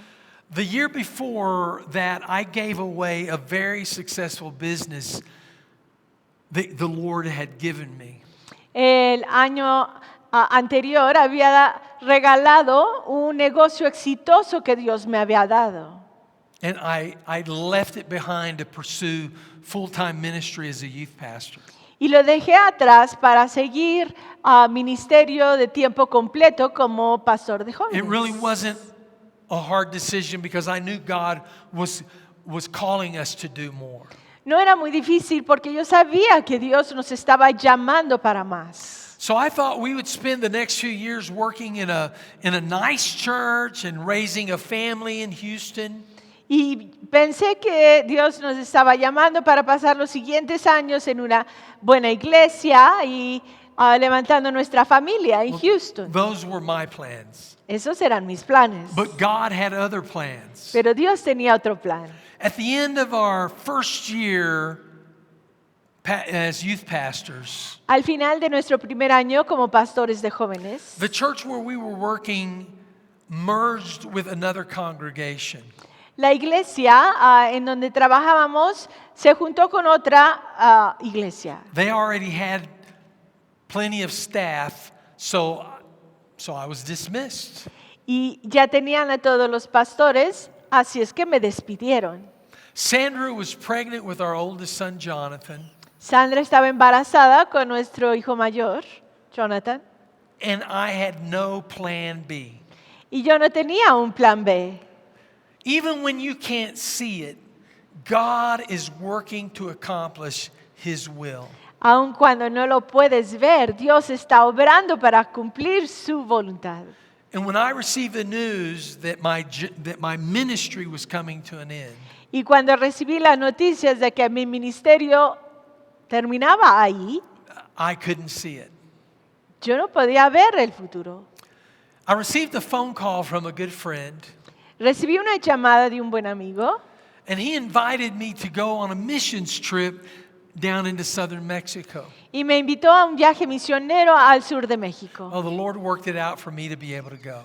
The year before that, I gave away a very successful business that the Lord had given me. El año anterior había regalado un negocio exitoso que Dios me había dado. And I left it behind to pursue full-time ministry as a youth pastor. Y lo dejé atrás para seguir ministerio de tiempo completo como pastor de jóvenes. It really wasn't a hard decision because I knew God was calling us to do more. No era muy difícil porque yo sabía que Dios nos estaba llamando para más. So I thought we would spend the next few years working in a nice church and raising a family in Houston. Y pensé que Dios nos estaba llamando para pasar los siguientes años en una buena iglesia y levantando nuestra familia en Houston. Those were my plans. Esos eran mis planes. But God had other plans. Pero Dios tenía otro plan. At the end of our first year as youth pastors, Al final de nuestro primer año como pastores de jóvenes, the church where we were working merged with another congregation. la iglesia en donde trabajábamos se juntó con otra iglesia. They already had plenty of staff, so I was dismissed. Y ya tenían a todos los pastores, así es que me despidieron. Sandra was pregnant with our oldest son, Jonathan, Sandra estaba embarazada con nuestro hijo mayor, Jonathan, and I had no plan B. y yo no tenía un plan B. Even when you can't see it, God is working to accomplish His will. Aun cuando no lo puedes ver, Dios está obrando para cumplir su voluntad. And when I received the news that my ministry was coming to an end, Y cuando recibí las noticias de que mi ministerio terminaba ahí, I couldn't see it. yo no podía ver el futuro. I received a phone call from a good friend, Recibí una llamada de un buen amigo and he invited me to go on a missions trip down into southern Mexico. y me invitó a un viaje misionero al sur de México. Oh, the Lord worked it out for me to be able to go.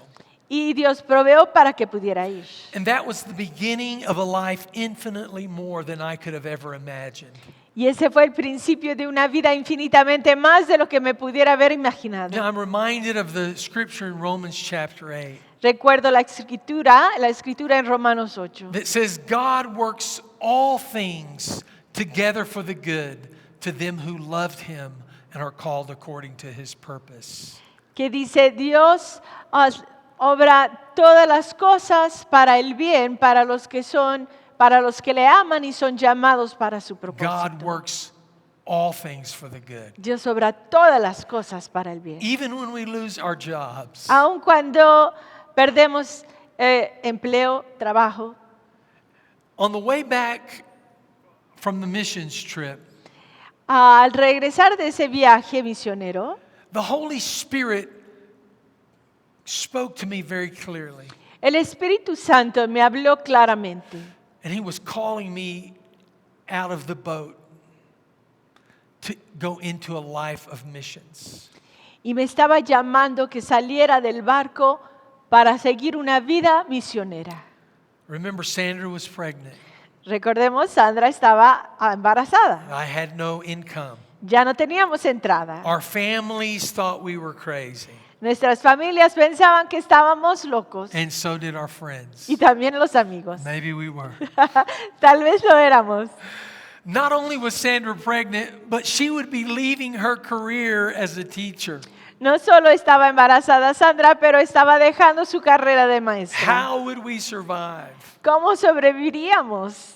Y Dios proveó para que pudiera ir. And that was the beginning of a life infinitely more than I could have ever imagined. Y ese fue el principio de una vida infinitamente más de lo que me pudiera haber imaginado. Now, I'm reminded of the scripture in Romans chapter 8 Recuerdo la escritura en Romanos 8, that says, God works all things together for the good to them who loved him and are called according to his purpose. que dice, Dios obra todas las cosas para el bien, para los que le aman y son llamados para su God propósito. works all things for the good. Dios obra todas las cosas para el bien. Even when we lose our jobs, Aun cuando perdemos empleo, trabajo. on the way back from the missions trip, Al regresar de ese viaje misionero, the Holy Spirit spoke to me very clearly. el Espíritu Santo me habló claramente And he was calling me out of the boat to go into a life of missions. y me estaba llamando que saliera del barco para seguir una vida misionera. Remember, Sandra was pregnant. Recordemos, Sandra estaba embarazada. I had no income. Ya no teníamos entrada. Our families thought we were crazy, Nuestras familias pensaban que estábamos locos. and so did our friends. Y también los amigos. Maybe we were. Tal vez lo éramos. Not only was Sandra pregnant, but she would be leaving her career as a teacher. No solo estaba embarazada Sandra, pero estaba dejando su carrera de maestra. How would we survive? ¿Cómo sobreviviríamos?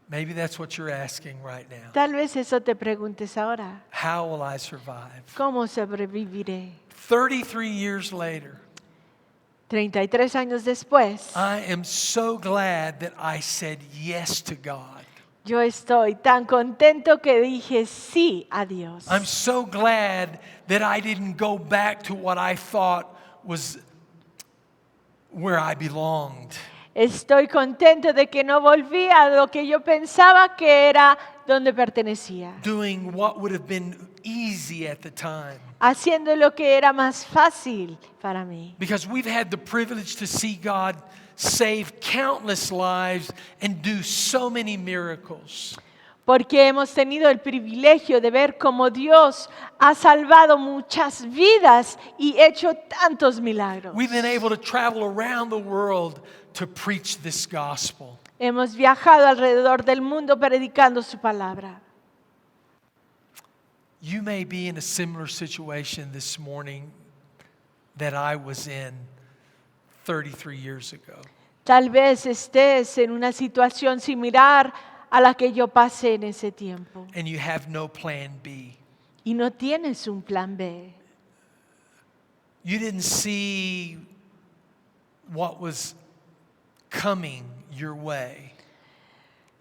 Maybe that's what you're asking right now. Tal vez eso te preguntes ahora. How will I survive? ¿Cómo sobreviviré? 33 years later, 33 años después, I am so glad that I said yes to God. yo estoy tan contento que dije sí a Dios. I'm so glad that I didn't go back to what I thought was where I belonged. Estoy contento de que no volví a lo que yo pensaba que era donde pertenecía, Doing what would have been easy at the time. haciendo lo que era más fácil para mí. Because we've had the privilege to see God save countless lives and do so many miracles. Porque hemos tenido el privilegio de ver cómo Dios ha salvado muchas vidas y hecho tantos milagros. We've been able to travel around the world to preach this gospel. Hemos viajado alrededor del mundo predicando su palabra. You may be in a similar situation this morning that I was in 33 years ago. Tal vez estés en una situación similar a la que yo pasé en ese tiempo And you have no plan B. y no tienes un plan B. You didn't see what was coming your way.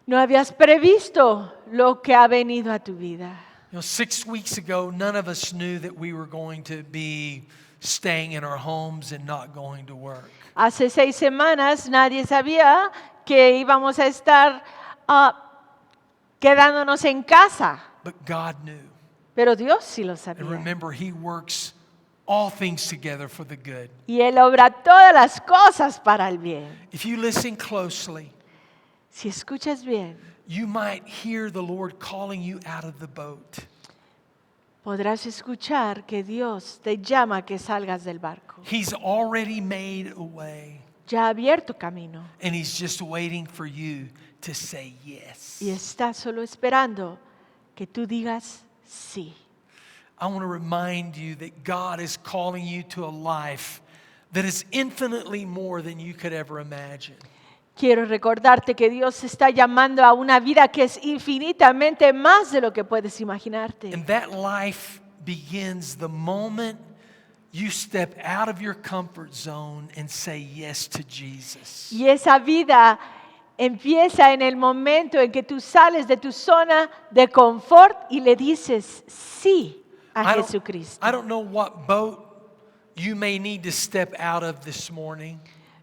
No habías previsto lo que ha venido a tu vida. 6 weeks ago, none of us knew that we were going to be staying in our homes and not going to work. Hace 6 semanas nadie sabía que íbamos a estar quedándonos en casa, But God knew. pero Dios sí lo And sabía. remember, He works all things together for the good. Y Él obra todas las cosas para el bien. If you listen closely, Si escuchas bien, you might hear the Lord calling you out of the boat. podrás escuchar que Dios te llama a que salgas del barco. He's already made a way, Ya ha abierto camino and He's just waiting for you to say yes. y está solo esperando que tú digas sí. I want to remind you that God is calling you to a life that is infinitely more than you could ever imagine. Quiero recordarte que Dios está llamando a una vida que es infinitamente más de lo que puedes imaginarte. And that life begins the moment you step out of your comfort zone and say yes to Jesus. Y esa vida empieza en el momento en que tú sales de tu zona de confort y le dices sí a Jesucristo. I don't know what boat you may need to step out of this morning,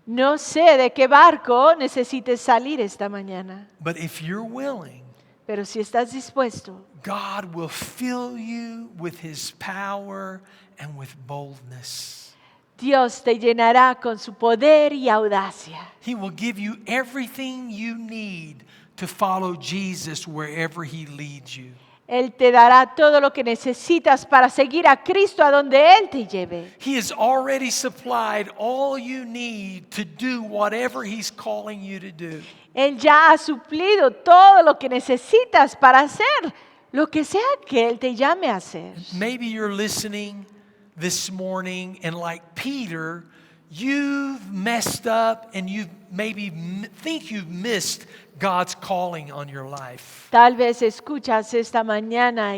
No sé de qué barco necesites salir esta mañana, but if you're willing, pero si estás dispuesto, God will fill you with His power and with boldness. Dios te llenará con su poder y audacia. He will give you everything you need to follow Jesus wherever He leads you. Él te dará todo lo que necesitas para seguir a Cristo a donde Él te lleve. He has already supplied all you need to do whatever He's calling you to do. Él ya ha suplido todo lo que necesitas para hacer lo que sea que Él te llame a hacer. Maybe you're listening this morning and like Peter, you've messed up and you maybe think you've missed God's calling on your life. Tal vez escuchas esta mañana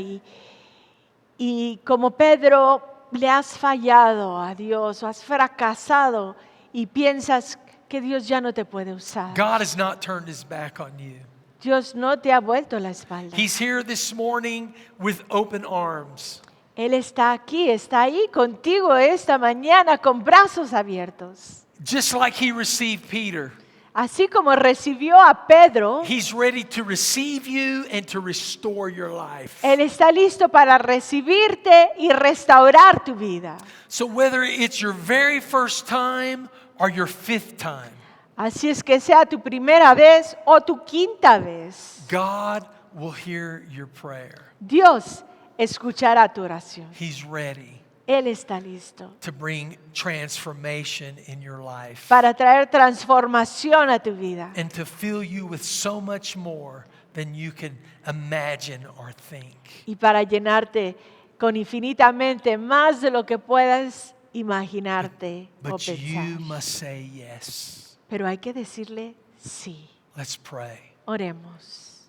y como Pedro le has fallado a Dios o has fracasado y piensas que Dios ya no te puede usar. God has not turned His back on you. Dios no te ha vuelto la espalda. He's here this morning with open arms. Él está aquí, está ahí contigo esta mañana con brazos abiertos. Just like He received Peter, Así como recibió a Pedro, He's ready to receive you and to restore your life. Él está listo para recibirte y restaurar tu vida. So whether it's your very first time or your 5th time, Así es que sea tu primera vez o tu quinta vez, God will hear your prayer. Dios escuchará tu oración. He's ready Él está listo to bring transformation in your life para traer transformación a tu vida and to fill you with so much more than you can imagine or think. y para llenarte con infinitamente más de lo que puedas imaginarte o But you pensar. must say yes. Pero hay que decirle sí. Let's pray. Oremos.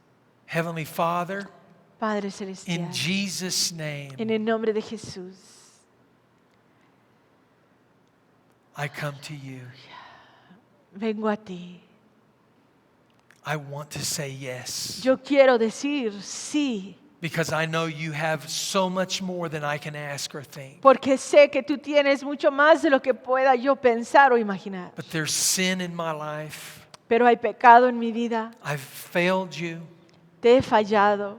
Heavenly Father, Padre Celestial, in Jesus' en name, el nombre de Jesús, I come to you. vengo a ti. I want to say yes Yo quiero decir sí, because I know you have so much more than I can ask or think. porque sé que tú tienes mucho más de lo que pueda yo pensar o imaginar. But there's sin in my life. Pero hay pecado en mi vida, I've failed you te he fallado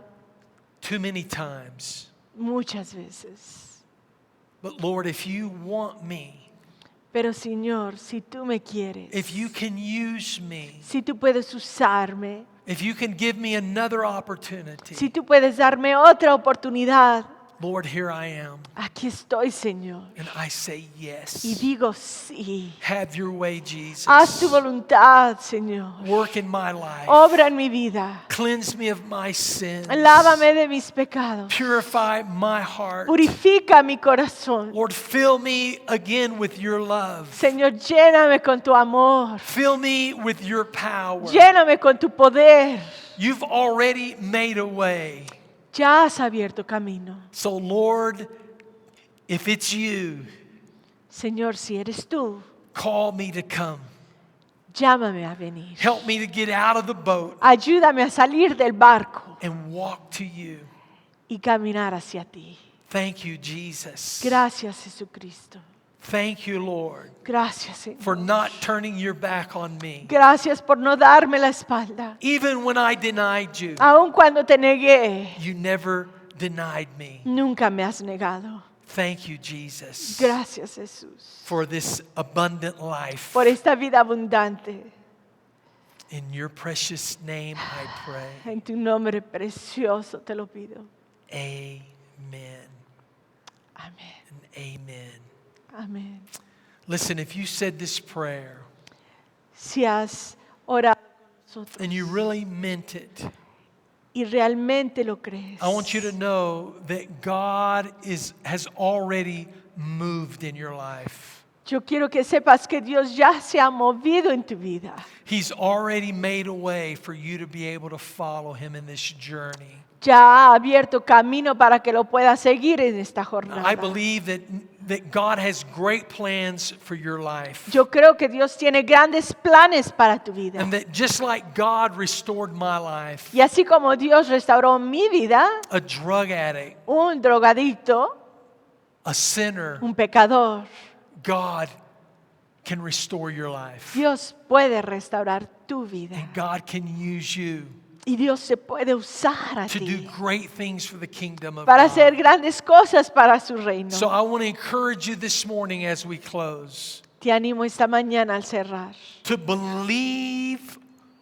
too many times. muchas veces. But Lord, if you want me, Pero Señor, si tú me quieres, if you can use me, si tú puedes usarme, if you can give me another opportunity, si tú puedes darme otra oportunidad, Lord, here I am. Aquí estoy, Señor. And I say Y yes. digo sí. Have your way, Jesus. Haz tu voluntad, Señor. Work in my life. Obra en mi vida. Cleanse me of my sins. Lávame de mis pecados. Purify my heart. Purifica mi corazón. Lord, fill me again with your love. Señor, lléname con tu amor. Fill me with your power. Lléname con tu poder. You've already made a way. Ya has abierto camino. So, Lord, if it's you, Señor, si eres tú, call me to come. llámame a venir. Help me to get out of the boat Ayúdame a salir del barco and walk to you. y caminar hacia ti. Thank you, Jesus. Gracias, Jesucristo. Thank you, Lord, Gracias, Señor. for not turning your back on me. Gracias por no darme la espalda. Even when I denied you, Aun cuando te negué, you never denied me. nunca me has negado. Thank you, Jesus, Gracias, Jesús, for this abundant life. por esta vida abundante. In your precious name I pray. En tu nombre precioso te lo pido. Amen Amén. and amen. Amén. Listen, if you said this prayer Si has orado con nosotros and you really meant it, y realmente lo crees, I want you to know that God has already moved in your life. yo quiero que sepas que Dios ya se ha movido en tu vida. He's already made a way for you to be able to follow Him in this journey. Ya ha abierto camino para que lo puedas seguir en esta jornada. I believe that God has great plans for your life. Yo creo que Dios tiene grandes planes para tu vida. And that just like God restored my life, Y así como Dios restauró mi vida, a drug addict, un drogadicto, a sinner, un pecador, God can restore your life. Dios puede restaurar tu vida. And God can use you Y Dios se puede usar a to do ti great things for the kingdom of para hacer God. grandes cosas para su reino. So I want to encourage you this morning as we close Te animo esta mañana al cerrar to believe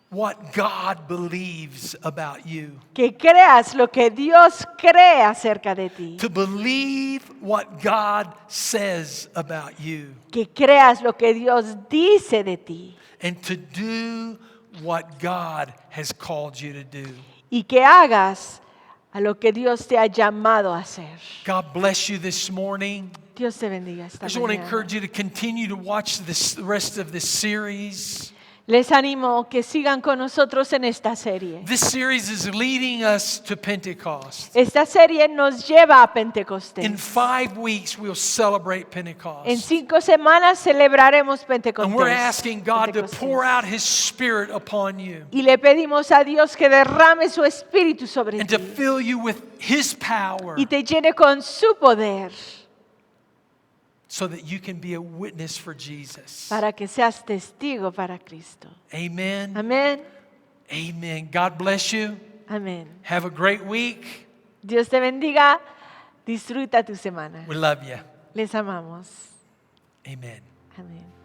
what God believes about you. que creas lo que Dios cree acerca de ti, To believe what God says about you. que creas lo que Dios dice de ti And to do what God has called you to do. y que hagas a lo que Dios te ha llamado a hacer. God bless you this morning. Dios te bendiga I esta just want to mañana. encourage you to continue to watch the rest of this series. Les animo que sigan con nosotros en esta serie. This series is leading us to Pentecost. Esta serie nos lleva a Pentecostés. In 5 weeks, we'll celebrate En Pentecost. 5 semanas celebraremos Pentecostés. And we're asking God to Pentecostés. pour out His Spirit upon you Y le pedimos a Dios que derrame su espíritu sobre and ti to fill you with His power y te llene con su poder so that you can be a witness for Jesus. para que seas testigo para Cristo. Amen. Amén. Amen. God bless you. Amén. Have a great week. Dios te bendiga. Disfruta tu semana. We love you. Les amamos. Amen. Amén.